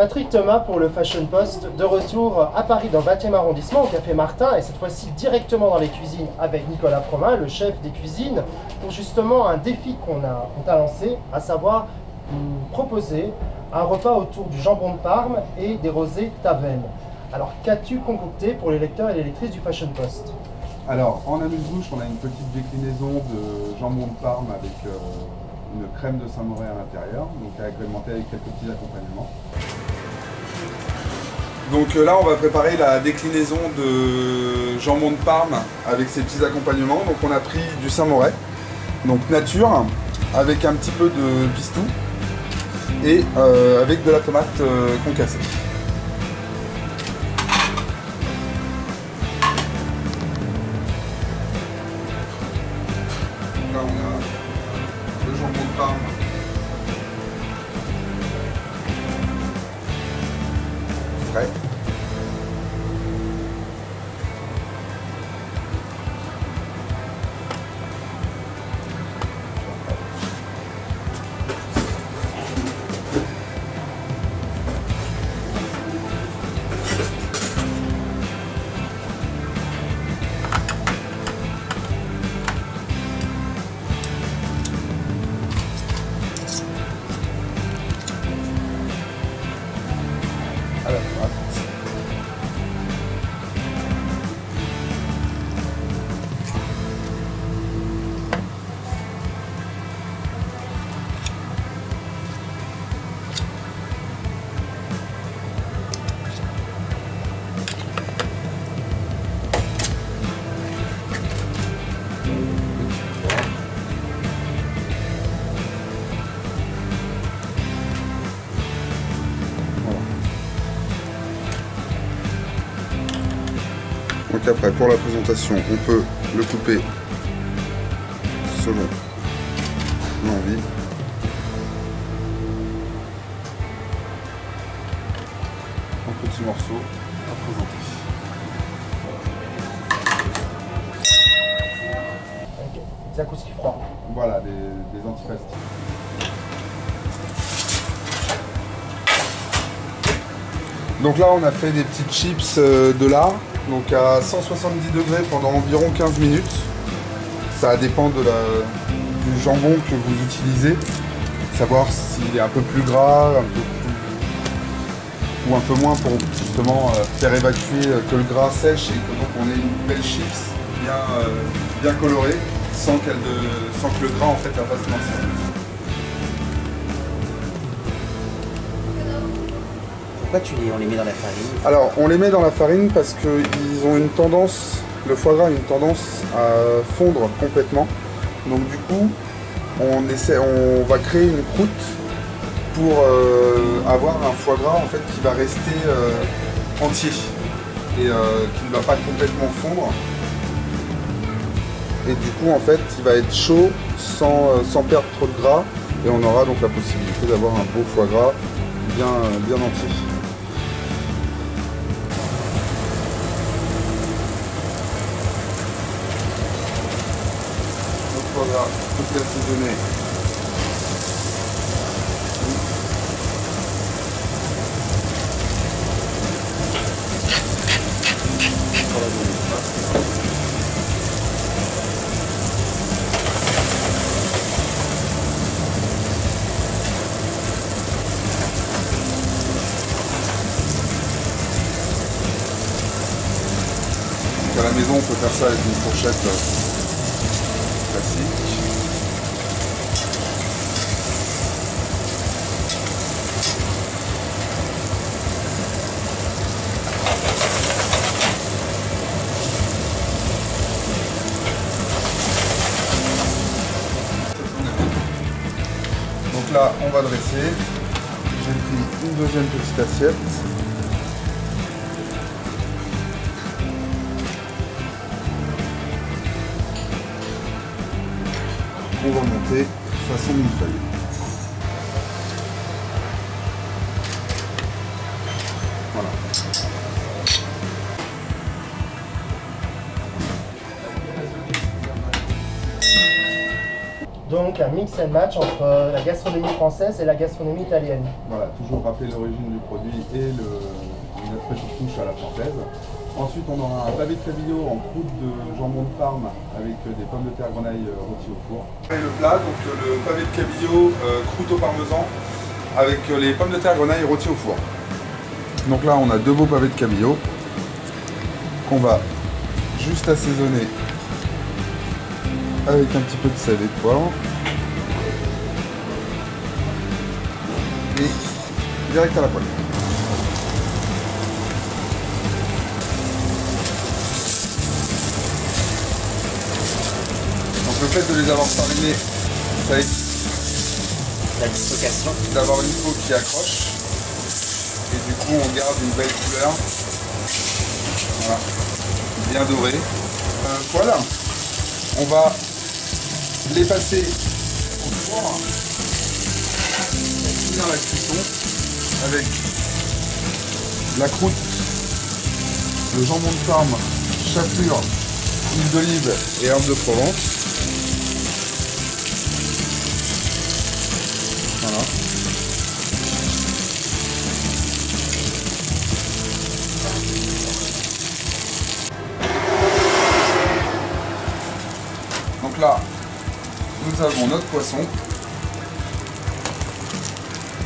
Patrick Thomas pour le Fashion Post, de retour à Paris dans le 20e arrondissement au Café Martin, et cette fois-ci directement dans les cuisines avec Nicolas Froment, le chef des cuisines, pour justement un défi qu'on t'a lancé, à savoir proposer un repas autour du jambon de Parme et des rosés Tavel. Alors qu'as-tu concocté pour les lecteurs et les lectrices du Fashion Post? Alors en amuse-bouche, on a une petite déclinaison de jambon de Parme avec une crème de Saint-Moré à l'intérieur, donc agrémentée avec quelques petits accompagnements. Donc là on va préparer la déclinaison de jambon de Parme avec ses petits accompagnements. Donc on a pris du Saint-Moré, donc nature, avec un petit peu de pistou et avec de la tomate concassée. Là on a le jambon de Parme frais. Donc après, pour la présentation, on peut le couper selon l'envie. En petits morceaux à présenter. Ok, des zakouski froids. Voilà, des antipastiques. Donc là, on a fait des petites chips de lard. Donc à 170 degrés pendant environ 15 minutes. Ça dépend du jambon que vous utilisez. Savoir s'il est un peu plus gras, ou un peu moins pour justement faire évacuer que le gras sèche et que donc on ait une belle chips bien colorée sans que le gras en fait la fasse mincir. Pourquoi on les met dans la farine? Alors on les met dans la farine parce qu'ils ont une tendance, le foie gras a une tendance à fondre complètement. Donc du coup on va créer une croûte pour avoir un foie gras en fait qui va rester entier et qui ne va pas complètement fondre. Et du coup en fait il va être chaud sans perdre trop de gras et on aura donc la possibilité d'avoir un beau foie gras bien entier. Voilà, tout est assaisonné. Donc à la maison, on peut faire ça avec une fourchette classique. Donc là, on va dresser. J'ai pris une deuxième petite assiette. On va monter façon millefeuille. Voilà. Donc un mix and match entre la gastronomie française et la gastronomie italienne. Voilà, toujours rappeler l'origine du produit et notre petite touche à la française. Ensuite, on aura un pavé de cabillaud en croûte de jambon de Parme avec des pommes de terre grenaille rôties au four. Et le plat, donc le pavé de cabillaud croûte au parmesan avec les pommes de terre grenaille rôties au four. Donc là, on a 2 beaux pavés de cabillaud qu'on va juste assaisonner avec un petit peu de sel et de poivre. Et direct à la poêle. Donc le fait de les avoir farinés, ça évite La dislocation. d'avoir une peau qui accroche. Et du coup on garde une belle couleur. Voilà. Bien doré. Voilà. On va les passer au four pour finir la cuisson avec la croûte, le jambon de Parme, chapelure, huile d'olive et herbes de Provence. Voilà. Donc là, nous avons notre poisson.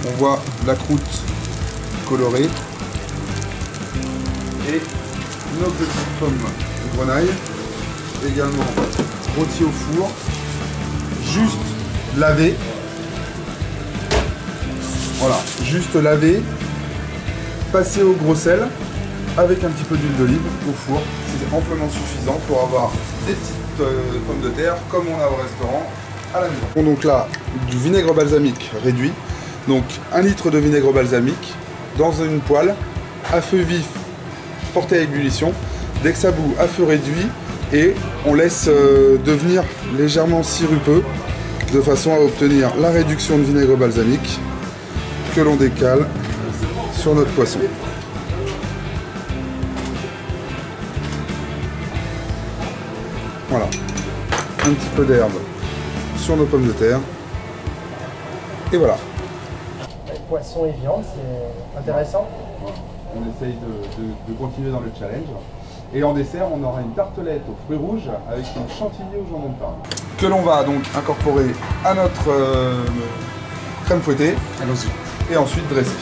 On voit la croûte colorée et nos petites pommes de grenaille, également rôties au four, juste lavées. Voilà, juste lavées, passées au gros sel avec un petit peu d'huile d'olive au four. C'est amplement suffisant pour avoir des petites pommes de terre comme on a au restaurant à la maison. Donc là, du vinaigre balsamique réduit. Donc 1 litre de vinaigre balsamique dans une poêle à feu vif porté à ébullition. Dès que ça bout, à feu réduit, et on laisse devenir légèrement sirupeux de façon à obtenir la réduction de vinaigre balsamique que l'on décale sur notre poisson. Voilà, un petit peu d'herbe sur nos pommes de terre, et voilà. Poisson et viande, c'est intéressant. On essaye de continuer dans le challenge. Et en dessert, on aura une tartelette aux fruits rouges avec une chantilly au jambon de Parme. Que l'on va donc incorporer à notre crème fouettée. Allons-y. Et ensuite dresser.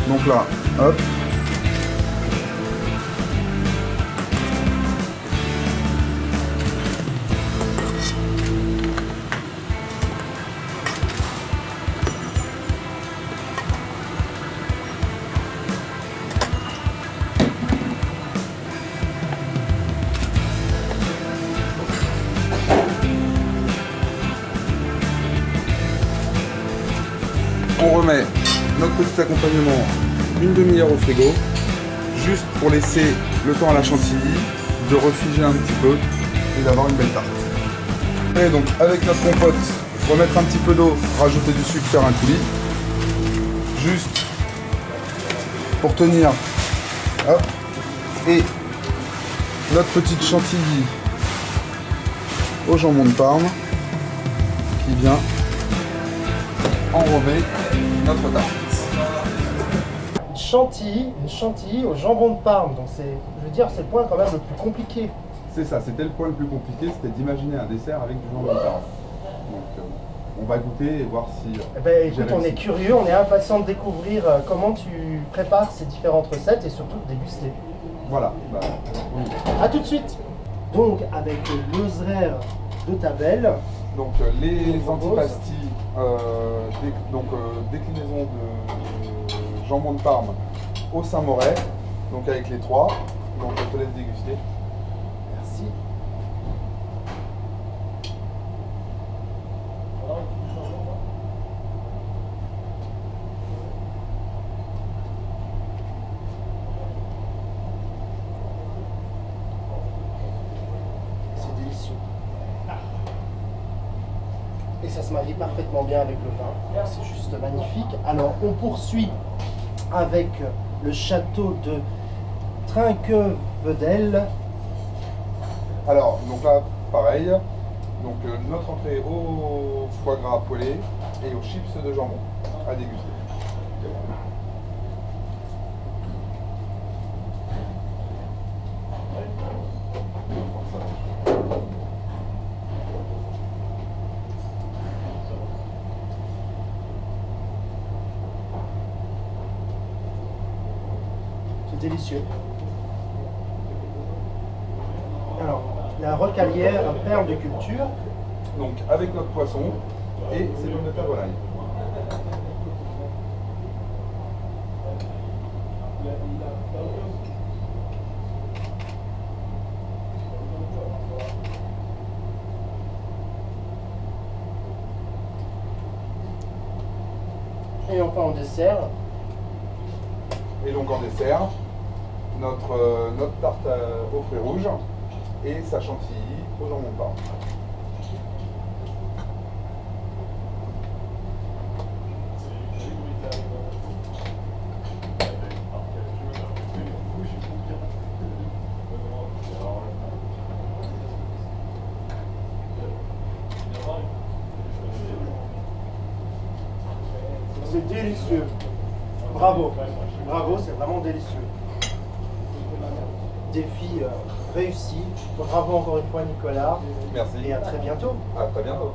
Donc là, hop. On remet notre petit accompagnement une demi-heure au frigo, juste pour laisser le temps à la chantilly de refiger un petit peu et d'avoir une belle tarte. Et donc avec notre compote, remettre un petit peu d'eau, rajouter du sucre, faire un coulis, juste pour tenir. Hop. Et notre petite chantilly au jambon de Parme qui vient enrober notre tarte. Une chantilly au jambon de Parme, donc c'est, je veux dire, c'est le point quand même le plus compliqué. C'est ça, c'était le point le plus compliqué, c'était d'imaginer un dessert avec du jambon de Parme. Donc on va goûter et voir si... Eh ben, écoute, on est curieux, on est impatient de découvrir comment tu prépares ces différentes recettes et surtout de déguster. Voilà, bah, oui. A tout de suite. Donc avec l'oeuvre de Tabel. Donc les antipastis, déclinaison de jambon de Parme au Saint-Moret, donc avec les 3. Donc je te laisse déguster. Merci. C'est et ça se marie parfaitement bien avec le vin. C'est juste magnifique. Alors on poursuit avec le château de Trinquevedel. Alors, donc là, pareil. Donc notre entrée au foie gras poêlé et aux chips de jambon à déguster. C'est délicieux. Alors, la rocalière, perle de culture. Donc avec notre poisson et ses pommes de terre volaille. Et enfin en dessert. Et donc en dessert, notre tarte aux fruits rouges et sa chantilly au jambon de Parme. C'est délicieux. Bravo. Bravo, c'est vraiment délicieux. Défi réussi. Bravo encore une fois Nicolas. Merci. Et à très bientôt. À très bientôt.